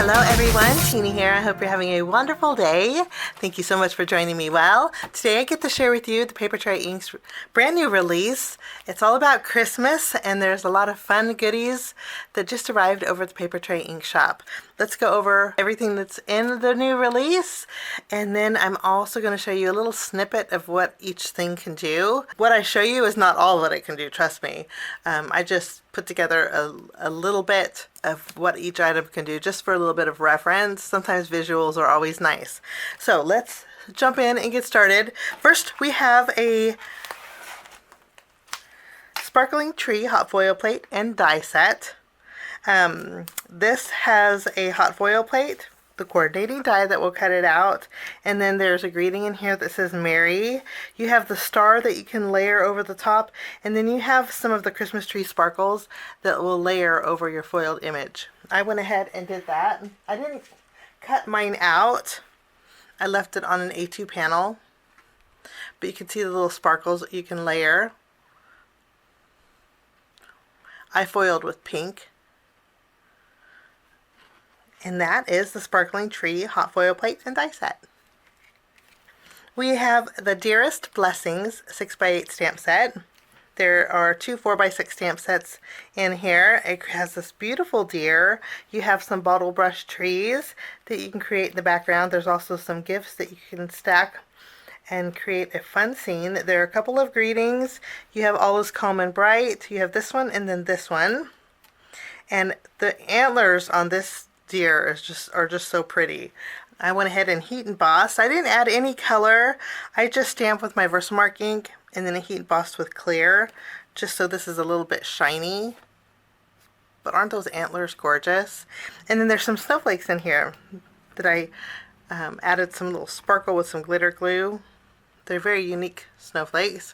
Hello everyone, Teeny here. I hope you're having a wonderful day. Thank you so much for joining me. Well, today I get to share with you the Papertrey Ink's brand new release. It's all about Christmas and there's a lot of fun goodies that just arrived over at the Papertrey Ink shop. Let's go over everything that's in the new release, and then I'm also going to show you a little snippet of what each thing can do. What I show you is not all that it can do, trust me. I just put together a little bit of what each item can do just for a little bit of reference. Sometimes visuals are always nice. So let's jump in and get started. First we have a sparkling tree hot foil plate and die set. This has a hot foil plate, the coordinating die that will cut it out, and then there's a greeting in here that says Merry. You have the star that you can layer over the top, and then you have some of the Christmas tree sparkles that will layer over your foiled image. I went ahead and did that. I didn't cut mine out. I left it on an A2 panel, but you can see the little sparkles that you can layer. I foiled with pink. And that is the Sparkling Tree hot foil plate and die set. We have the Deerest Blessings 6x8 stamp set. There are two 4x6 stamp sets in here. It has this beautiful deer. You have some bottle brush trees that you can create in the background. There's also some gifts that you can stack and create a fun scene. There are a couple of greetings. You have All Is Calm and Bright. You have this one and then this one. And the antlers on this deer are just so pretty. I went ahead and heat embossed. I didn't add any color. I just stamped with my Versamark ink and then I heat embossed with clear, just so this is a little bit shiny. But aren't those antlers gorgeous? And then there's some snowflakes in here that I added some little sparkle with some glitter glue. They're very unique snowflakes.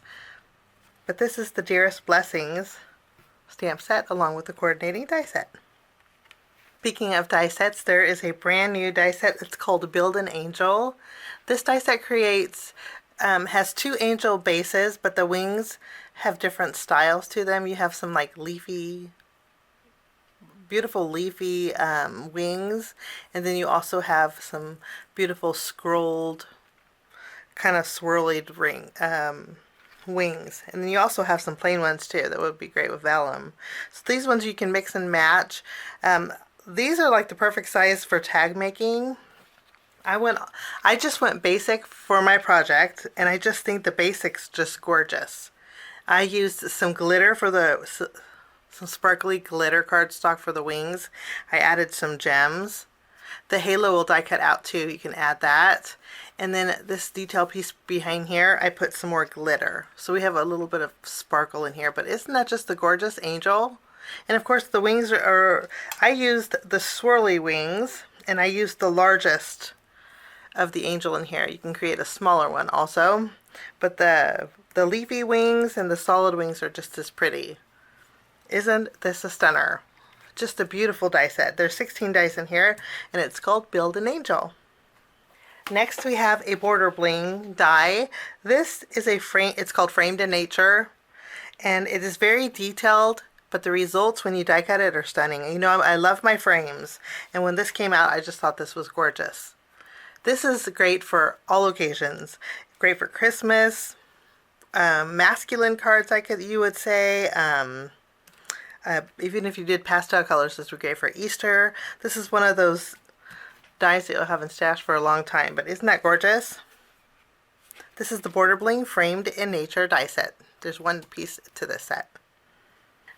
But this is the Dearest Blessings stamp set along with the coordinating die set. Speaking of die sets, there is a brand new die set. It's called Build an Angel. This die set has two angel bases, but the wings have different styles to them. You have some like leafy, beautiful leafy wings, and then you also have some beautiful scrolled, kind of swirly wings. And then you also have some plain ones too that would be great with vellum. So these ones you can mix and match. These are like the perfect size for tag making. I just went basic for my project, and I just think the basics just gorgeous. I used some glitter for some sparkly glitter cardstock for the wings. I added some gems. The halo will die cut out too. You can add that. And then this detail piece behind here, I put some more glitter. So we have a little bit of sparkle in here, but isn't that just the gorgeous angel? And of course the wings I used the swirly wings, and I used the largest of the angel in here. You can create a smaller one also, but the leafy wings and the solid wings are just as pretty. Isn't this a stunner? Just a beautiful die set. There's 16 dice in here, and it's called Build an Angel. Next we have a border bling die. This is it's called Framed in Nature, and it is very detailed. But the results when you die cut it are stunning. You know, I love my frames, and when this came out, I just thought this was gorgeous. This is great for all occasions. Great for Christmas, masculine cards, you would say. Even if you did pastel colors, this would be great for Easter. This is one of those dies that you'll have in stash for a long time. But isn't that gorgeous? This is the Border Bling Framed in Nature die set. There's one piece to this set.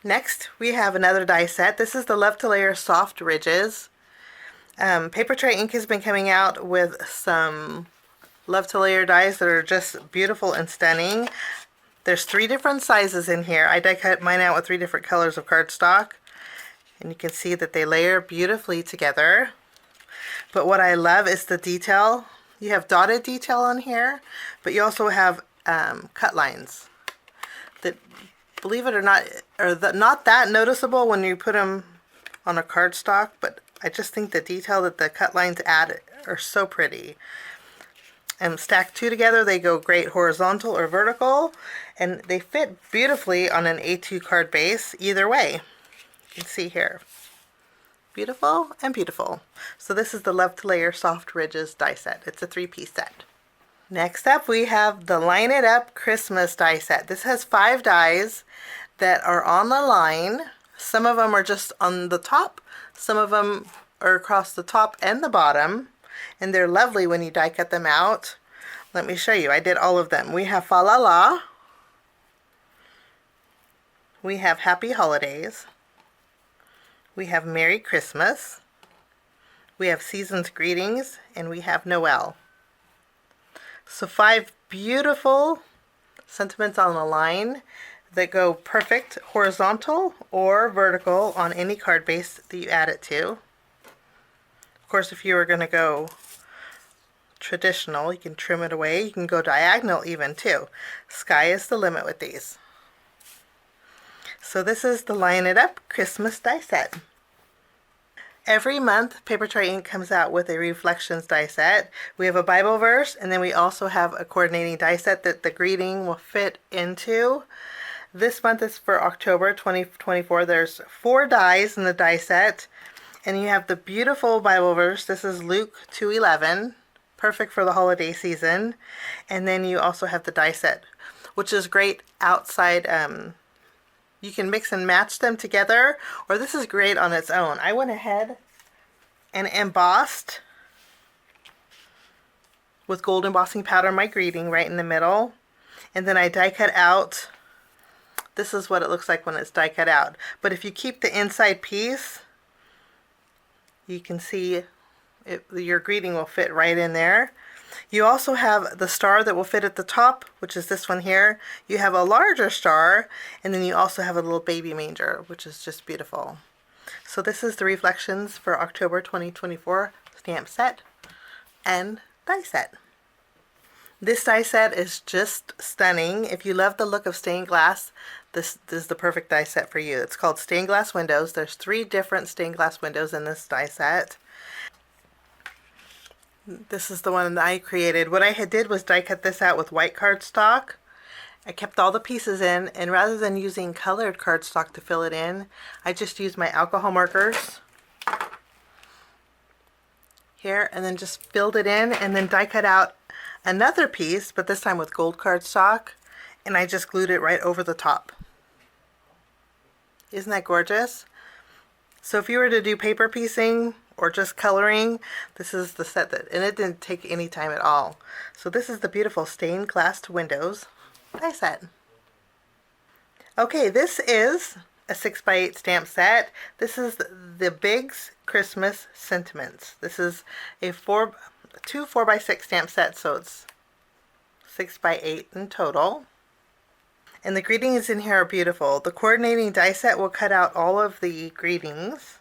Next, we have another die set. This is the Love to Layer Soft Ridges. Papertrey Ink has been coming out with some Love to Layer dies that are just beautiful and stunning. There's 3 different sizes in here. I die cut mine out with 3 different colors of cardstock. And you can see that they layer beautifully together. But what I love is the detail. You have dotted detail on here, but you also have cut lines that, believe it or not, not that noticeable when you put them on a cardstock, but I just think the detail that the cut lines add are so pretty. And stacked 2 together, they go great horizontal or vertical, and they fit beautifully on an A2 card base either way. You can see here. Beautiful and beautiful. So this is the Love to Layer Soft Ridges die set. It's a 3-piece set. Next up we have the Line It Up Christmas die set. This has 5 dies that are on the line. Some of them are just on the top. Some of them are across the top and the bottom. And they're lovely when you die cut them out. Let me show you. I did all of them. We have Fa La La. We have Happy Holidays. We have Merry Christmas. We have Season's Greetings. And we have Noel. So 5 beautiful sentiments on the line that go perfect horizontal or vertical on any card base that you add it to. Of course, if you were going to go traditional, you can trim it away. You can go diagonal even too. Sky is the limit with these. So this is the Line It Up Christmas die set. Every month, Papertrey Ink comes out with a Reflections die set. We have a Bible verse, and then we also have a coordinating die set that the greeting will fit into. This month is for October 2024. There's 4 dies in the die set, and you have the beautiful Bible verse. This is Luke 2:11, perfect for the holiday season. And then you also have the die set, which is great outside. You can mix and match them together, or this is great on its own. I went ahead and embossed with gold embossing powder my greeting right in the middle, and then I die cut out. This is what it looks like when it's die cut out. But if you keep the inside piece, you can see your greeting will fit right in there. You also have the star that will fit at the top, which is this one here. You have a larger star, and then you also have a little baby manger, which is just beautiful. So this is the Reflections for October 2024 stamp set and die set. This die set is just stunning. If you love the look of stained glass, this is the perfect die set for you. It's called Stained Glass Windows. There's 3 different stained glass windows in this die set. This is the one that I created. What I did was die cut this out with white cardstock. I kept all the pieces in, and rather than using colored cardstock to fill it in, I just used my alcohol markers here and then just filled it in, and then die cut out another piece, but this time with gold cardstock, and I just glued it right over the top. Isn't that gorgeous? So if you were to do paper piecing or just coloring, this is the set that, and it didn't take any time at all. So this is the beautiful stained glass windows die set. Okay, this is a 6x8 stamp set. This is the Big's Christmas Sentiments. This is a 2 4x6 stamp set, so it's 6x8 in total. And the greetings in here are beautiful. The coordinating die set will cut out all of the greetings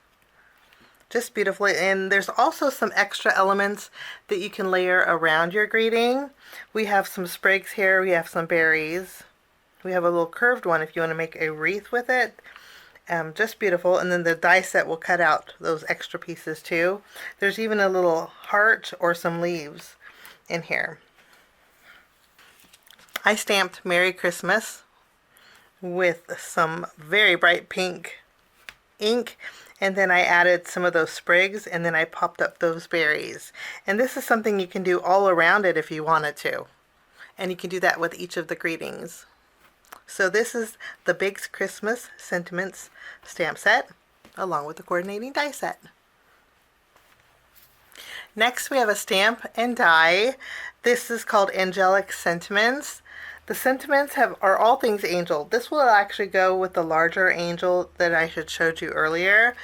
just beautifully, and there's also some extra elements that you can layer around your greeting. We have some sprigs here, we have some berries, we have a little curved one if you want to make a wreath with it. Just beautiful. And then the die set will cut out those extra pieces too. There's even a little heart or some leaves in here. I stamped Merry Christmas with some very bright pink ink, and then I added some of those sprigs, and then I popped up those berries. And this is something you can do all around it if you wanted to. And you can do that with each of the greetings. So this is the Big's Christmas Sentiments stamp set, along with the coordinating die set. Next we have a stamp and die. This is called Angelic Sentiments. The sentiments are all things angel. This will actually go with the larger angel that I had showed you earlier,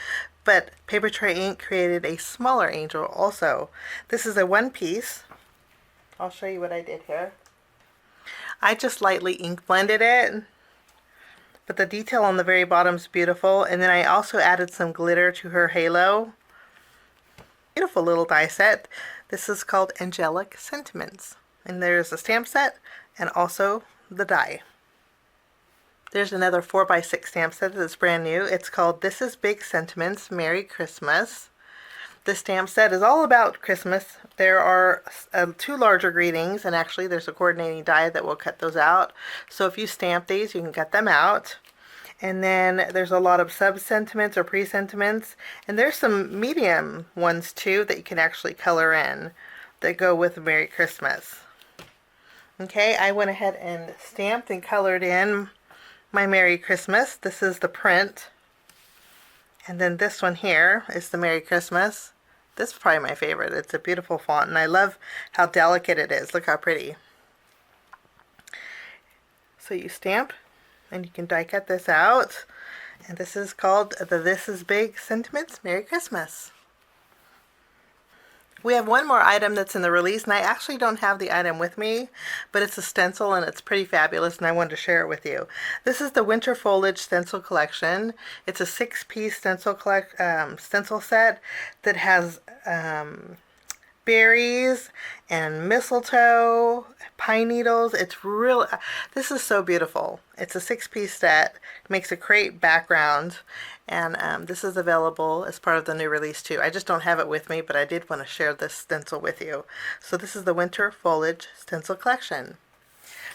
but Papertrey Ink created a smaller angel also. This is a 1 piece. I'll show you what I did here. I just lightly ink blended it, but the detail on the very bottom is beautiful, and then I also added some glitter to her halo. Beautiful little die set. This is called Angelic Sentiments, and there's a stamp set and also the die. There's another 4x6 stamp set that's brand new. It's called This is Big Sentiments Merry Christmas. This stamp set is all about Christmas. There are 2 larger greetings, and actually there's a coordinating die that will cut those out. So if you stamp these, you can cut them out. And then there's a lot of sub-sentiments or pre-sentiments. And there's some medium ones too that you can actually color in that go with Merry Christmas. Okay, I went ahead and stamped and colored in my Merry Christmas. This is the print. And then this one here is the Merry Christmas. This is probably my favorite. It's a beautiful font, and I love how delicate it is. Look how pretty. So you stamp, and you can die cut this out. And this is called the This Is Big Sentiments Merry Christmas. We have one more item that's in the release, and I actually don't have the item with me, but it's a stencil and it's pretty fabulous, and I wanted to share it with you. This is the Winter Foliage Stencil Collection. It's a 6-piece stencil set that has berries and mistletoe, pine needles. It's real. This is so beautiful. It's a 6-piece set. It makes a great background, and this is available as part of the new release too. I just don't have it with me, but I did want to share this stencil with you. So this is the Winter Foliage Stencil Collection.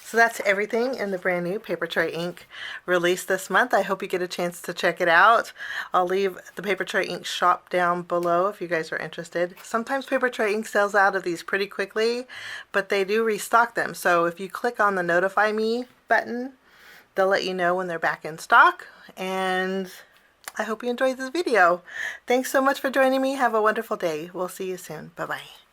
So that's everything in the brand new Papertrey Ink release this month. I hope you get a chance to check it out. I'll leave the Papertrey Ink shop down below if you guys are interested. Sometimes Papertrey Ink sells out of these pretty quickly, but they do restock them. So if you click on the Notify Me button, they'll let you know when they're back in stock. And I hope you enjoyed this video. Thanks so much for joining me. Have a wonderful day. We'll see you soon. Bye-bye.